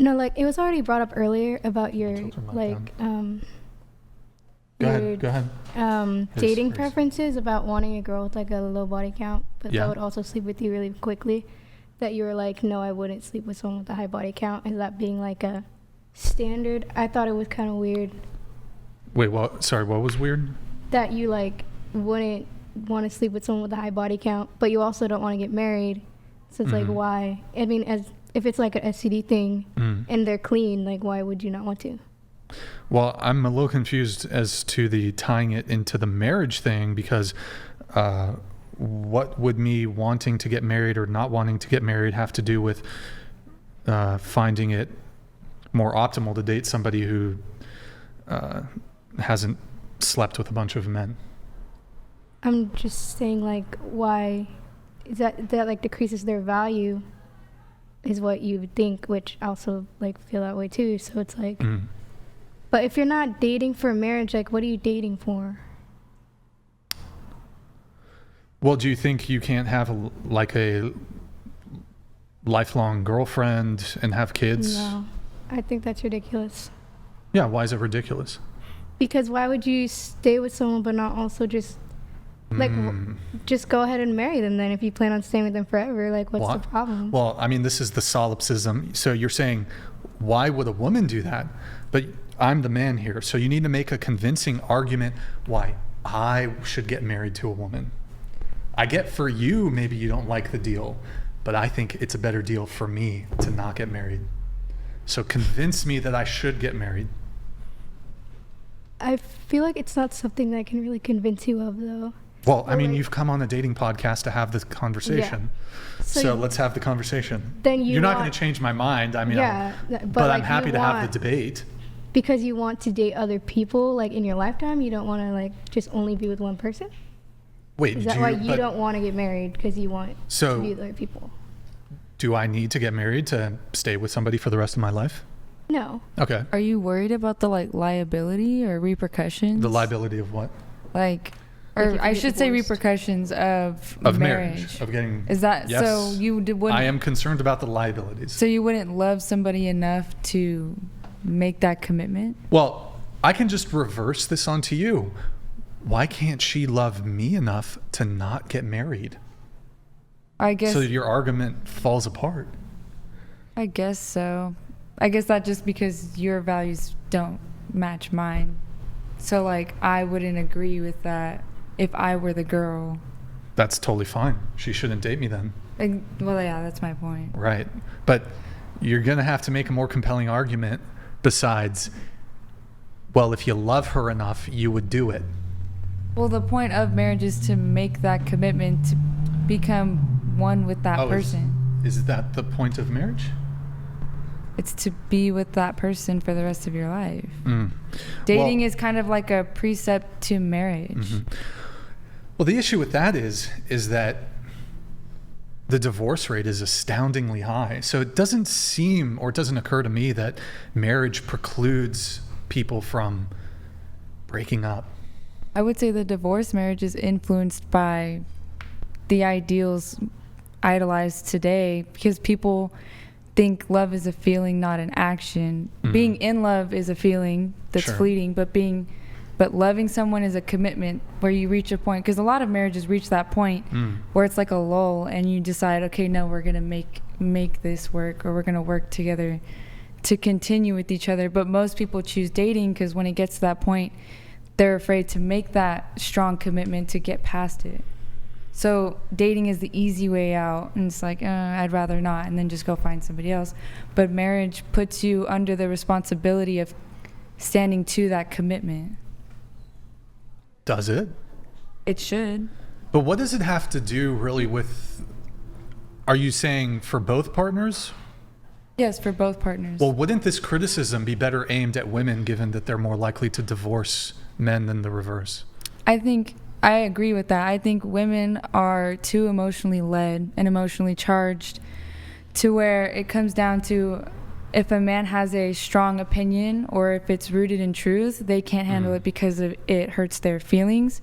No, like it was already brought up earlier about your like Go ahead. dating preferences about wanting a girl with like a low body count, but that would also sleep with you really quickly. That you were like, no, I wouldn't sleep with someone with a high body count. Is that being like a standard? I thought it was kind of weird. Wait, what? Sorry, what was weird? That you like wouldn't want to sleep with someone with a high body count, but you also don't want to get married. So it's like, why? I mean, as if it's like an STD thing and they're clean, like why would you not want to? Well, I'm a little confused as to the tying it into the marriage thing, because what would me wanting to get married or not wanting to get married have to do with finding it more optimal to date somebody who hasn't slept with a bunch of men? I'm just saying, like, why is that like decreases their value is what you would think, which I also like feel that way too. So it's like, but if you're not dating for marriage, like, what are you dating for? Well, do you think you can't have a lifelong girlfriend and have kids? No, I think that's ridiculous. Yeah, why is it ridiculous? Because why would you stay with someone but not also just like just go ahead and marry them then if you plan on staying with them forever? Like, what's the problem? Well, I mean, this is the solipsism. So you're saying, why would a woman do that? But I'm the man here, so you need to make a convincing argument why I should get married to a woman. I get for you, maybe you don't like the deal, but I think it's a better deal for me to not get married. So convince me that I should get married. I feel like it's not something that I can really convince you of, though. Well, I mean, you've come on a dating podcast to have this conversation. Yeah. So let's have the conversation. Then you're not going to change my mind. I mean, but I'm happy to have the debate. Because you want to date other people, like, in your lifetime? You don't want to, like, just only be with one person? Wait, is that why you don't want to get married, because you want to be with other people? Do I need to get married to stay with somebody for the rest of my life? No. Okay. Are you worried about the like liability or repercussions? The liability of what? Like I should say repercussions of marriage. Of getting. Is that yes, so? You wouldn't. I am concerned about the liabilities. So you wouldn't love somebody enough to make that commitment? Well, I can just reverse this onto you. Why can't she love me enough to not get married? I guess. So your argument falls apart. I guess so. I guess that just because your values don't match mine. So, like, I wouldn't agree with that if I were the girl. That's totally fine. She shouldn't date me then. Well, yeah, that's my point. Right. But you're going to have to make a more compelling argument besides, well, if you love her enough, you would do it. Well, the point of marriage is to make that commitment to become one with that person. Is that the point of marriage? It's to be with that person for the rest of your life. Dating is kind of like a precept to marriage. Well, the issue with that is that the divorce rate is astoundingly high. So it doesn't seem, or it doesn't occur to me, that marriage precludes people from breaking up. I would say the divorce marriage is influenced by the ideals idolized today, because people think love is a feeling, not an action. Being in love is a feeling that's fleeting, but loving someone is a commitment where you reach a point, because a lot of marriages reach that point where it's like a lull and you decide, okay, no, we're gonna make this work, or we're gonna work together to continue with each other. But most people choose dating because when it gets to that point, they're afraid to make that strong commitment to get past it. So dating is the easy way out, and it's like, I'd rather not, and then just go find somebody else. But marriage puts you under the responsibility of standing to that commitment. Does it? It should. But what does it have to do really with, are you saying for both partners? Yes, for both partners. Well, wouldn't this criticism be better aimed at women, given that they're more likely to divorce men than the reverse? I agree with that. I think women are too emotionally led and emotionally charged, to where it comes down to, if a man has a strong opinion or if it's rooted in truth, they can't handle it because it hurts their feelings.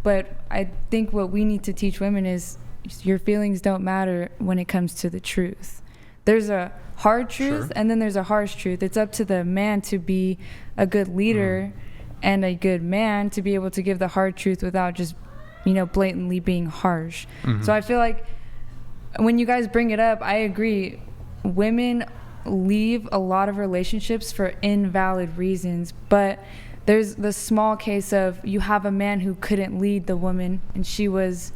But I think what we need to teach women is your feelings don't matter when it comes to the truth. there's a hard truth Sure. and then there's a harsh truth. It's up to the man to be a good leader and a good man to be able to give the hard truth without just, blatantly being harsh. So I feel like when you guys bring it up, I agree. Women leave a lot of relationships for invalid reasons, but there's the small case of you have a man who couldn't lead the woman and she was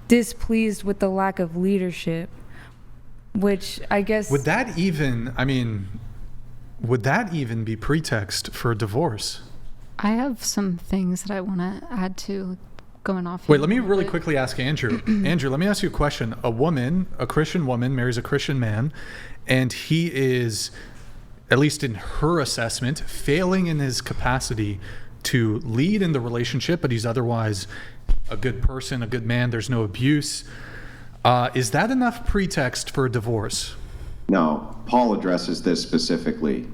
displeased with the lack of leadership, which I guess would that even be pretext for a divorce? I have some things that I want to add to going off. Wait, let me really quickly ask Andrew. Andrew, let me ask you a question. A Christian woman marries a Christian man, and he is, at least in her assessment, failing in his capacity to lead in the relationship, but he's otherwise a good person, a good man, there's no abuse. Is that enough pretext for a divorce? No, Paul addresses this specifically.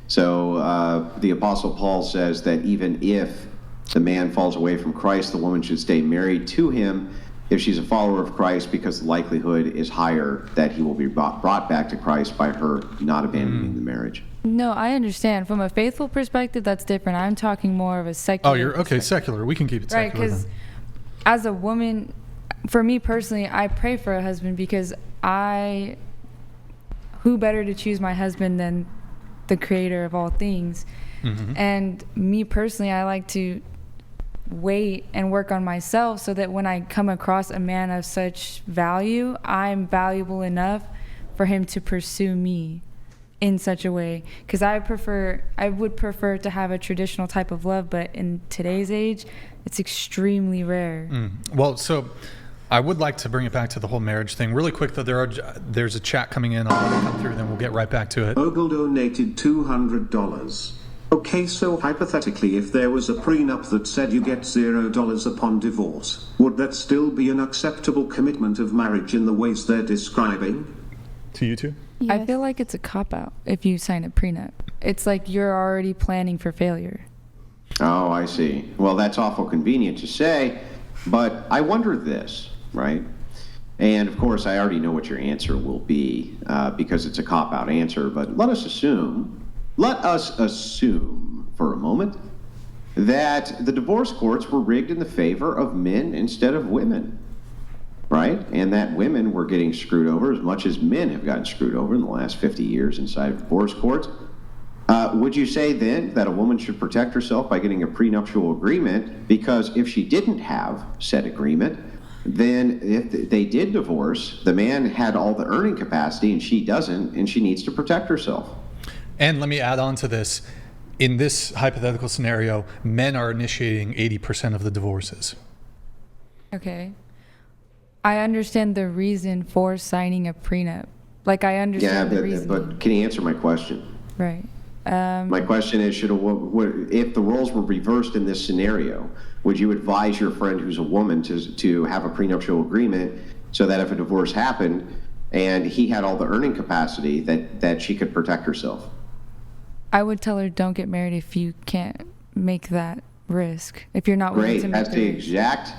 So the Apostle Paul says that even if the man falls away from Christ, the woman should stay married to him if she's a follower of Christ, because the likelihood is higher that he will be brought back to Christ by her not abandoning the marriage. No, I understand. From a faithful perspective, that's different. I'm talking more of a secular. Oh, you're okay. Secular. We can keep it right? secular. Because Then. as a woman, for me personally, I pray for a husband because who better to choose my husband than the creator of all things? And me personally, I like to wait and work on myself so that when I come across a man of such value, I'm valuable enough for him to pursue me in such a way. Because I would prefer to have a traditional type of love, but in today's age, it's extremely rare. Well, so I would like to bring it back to the whole marriage thing. Really quick, though, there's a chat coming in. I'll let it come through, then we'll get right back to it. Ogle donated $200. Okay, so hypothetically, if there was a prenup that said you get $0 upon divorce, would that still be an acceptable commitment of marriage in the ways they're describing? To you two? I feel like it's a cop-out if you sign a prenup. It's like you're already planning for failure. Oh, I see. Well, that's awful convenient to say, but I wonder this, right? And of course, I already know what your answer will be because it's a cop-out answer, but let us assume for a moment that the divorce courts were rigged in the favor of men instead of women, right? And that women were getting screwed over as much as men have gotten screwed over in the last 50 years inside of divorce courts. Would you say then that a woman should protect herself by getting a prenuptial agreement? Because if she didn't have said agreement, then if they did divorce, the man had all the earning capacity and she doesn't, and she needs to protect herself. And let me add on to this. In this hypothetical scenario, men are initiating 80% of the divorces. Okay. I understand the reason for signing a prenup. Like, I understand the reason. But can you answer my question? Right. My question is, if the roles were reversed in this scenario, would you advise your friend who's a woman to have a prenuptial agreement so that if a divorce happened and he had all the earning capacity that she could protect herself? I would tell her, don't get married if you can't make that risk. If you're not willing to make That's the risk. exact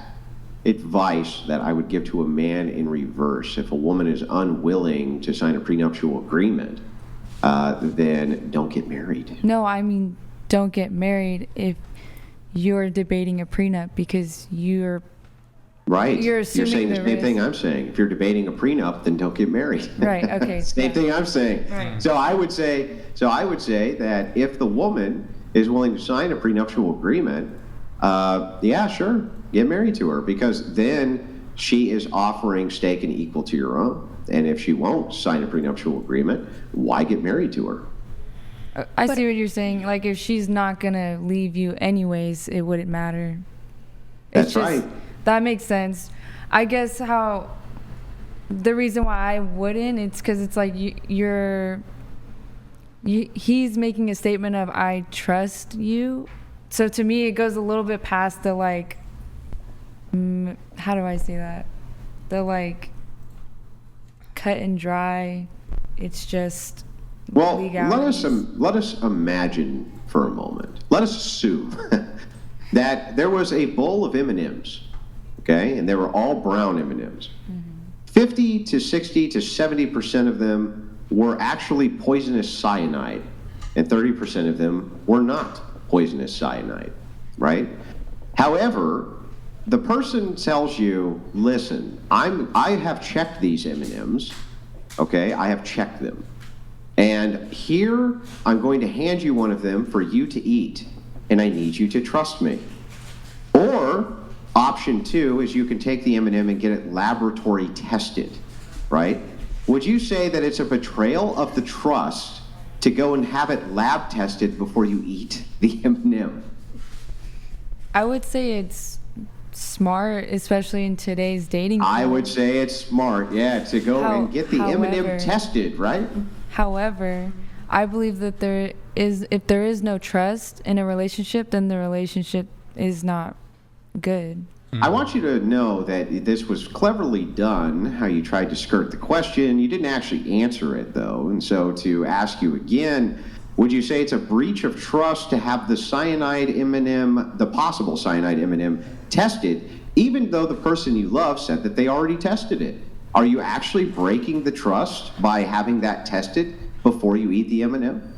advice that I would give to a man in reverse. If a woman is unwilling to sign a prenuptial agreement, then don't get married. No, I mean, don't get married if you're debating a prenup because you're Right. You're You're assuming saying the the same risk. thing I'm saying. If you're debating a prenup, then don't get married. Right, okay. Same thing I'm saying. Right. So I would say that if the woman is willing to sign a prenuptial agreement, yeah, sure, get married to her, because then she is offering stake and equal to your own. And if she won't sign a prenuptial agreement, why get married to her? I see what you're saying. Like, if she's not going to leave you anyways, it wouldn't matter. That's right. That makes sense. I guess the reason why I wouldn't, it's because it's like he's making a statement of, I trust you. So to me, it goes a little bit past the, like, how do I say that? The, like, cut and dry. It's just Well, legalities. let us imagine for a moment. Let us assume that there was a bowl of M&Ms, okay, and they were all brown M&Ms, 50 to 60 to 70% of them were actually poisonous cyanide, and 30% of them were not poisonous cyanide, right? However, the person tells you, listen, I have checked these M&Ms, okay? I have checked them. And here, I'm going to hand you one of them for you to eat, and I need you to trust me. Or, option 2 is you can take the M&M and get it laboratory tested, right? Would you say that it's a betrayal of the trust to go and have it lab tested before you eat the M&M? I would say it's smart, especially in today's dating world. I would say it's smart, yeah, to go and get the M&M tested, right? However, I believe that if there is no trust in a relationship, then the relationship is not good. I want you to know that this was cleverly done, how you tried to skirt the question. You didn't actually answer it, though. And so to ask you again, would you say it's a breach of trust to have the cyanide M&M, the possible cyanide M&M, tested, even though the person you love said that they already tested it? Are you actually breaking the trust by having that tested before you eat the M&M?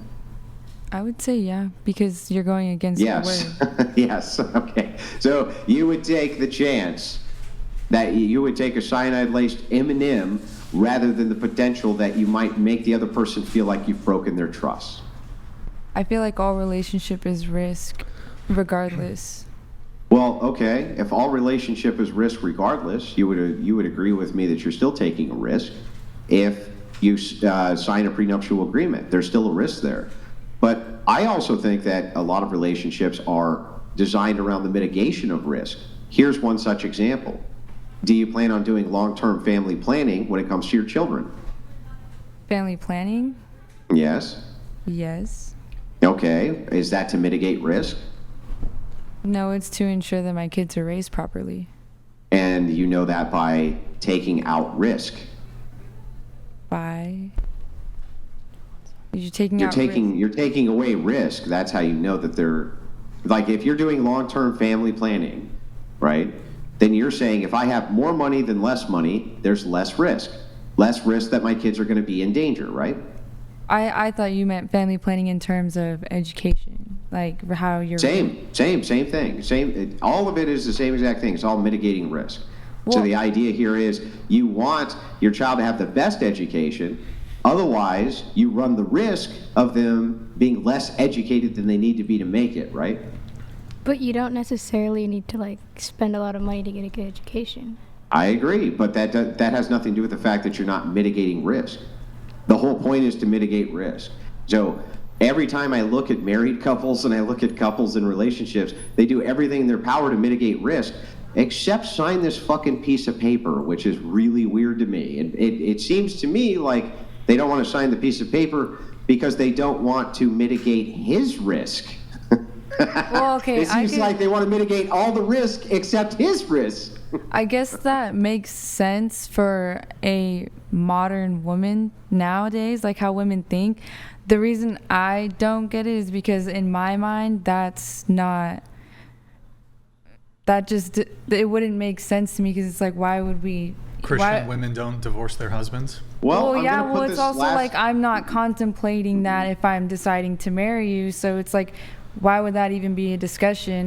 I would say yeah, because you're going against the word. Yes, okay. So you would take the chance that you would take a cyanide-laced M&M rather than the potential that you might make the other person feel like you've broken their trust. I feel like all relationship is risk, regardless. Well, okay. If all relationship is risk regardless, you would agree with me that you're still taking a risk. If you sign a prenuptial agreement, there's still a risk there. But I also think that a lot of relationships are designed around the mitigation of risk. Here's one such example. Do you plan on doing long-term family planning when it comes to your children? Family planning? Yes. Yes. Okay. Is that to mitigate risk? No, it's to ensure that my kids are raised properly. And you know that by taking out risk. You're taking away risk. That's how you know that they're, like, if you're doing long-term family planning, right, then you're saying if I have more money than less money, there's less risk that my kids are going to be in danger, right? I thought you meant family planning in terms of education, like how you're same thing. All of it is the same exact thing. It's all mitigating risk. Well, so the idea here is you want your child to have the best education. Otherwise, you run the risk of them being less educated than they need to be to make it, right? But you don't necessarily need to like spend a lot of money to get a good education. I agree, but that has nothing to do with the fact that you're not mitigating risk. The whole point is to mitigate risk. So every time I look at married couples and I look at couples in relationships, they do everything in their power to mitigate risk, except sign this fucking piece of paper, which is really weird to me. It seems to me like they don't want to sign the piece of paper because they don't want to mitigate his risk. Well, okay. It seems like they want to mitigate all the risk except his risk. I guess that makes sense for a modern woman nowadays, like how women think. The reason I don't get it is because in my mind, it wouldn't make sense to me, because it's like, why would we... Christian women don't divorce their husbands? Well, it's also like I'm not contemplating that if I'm deciding to marry you. So it's like, why would that even be a discussion?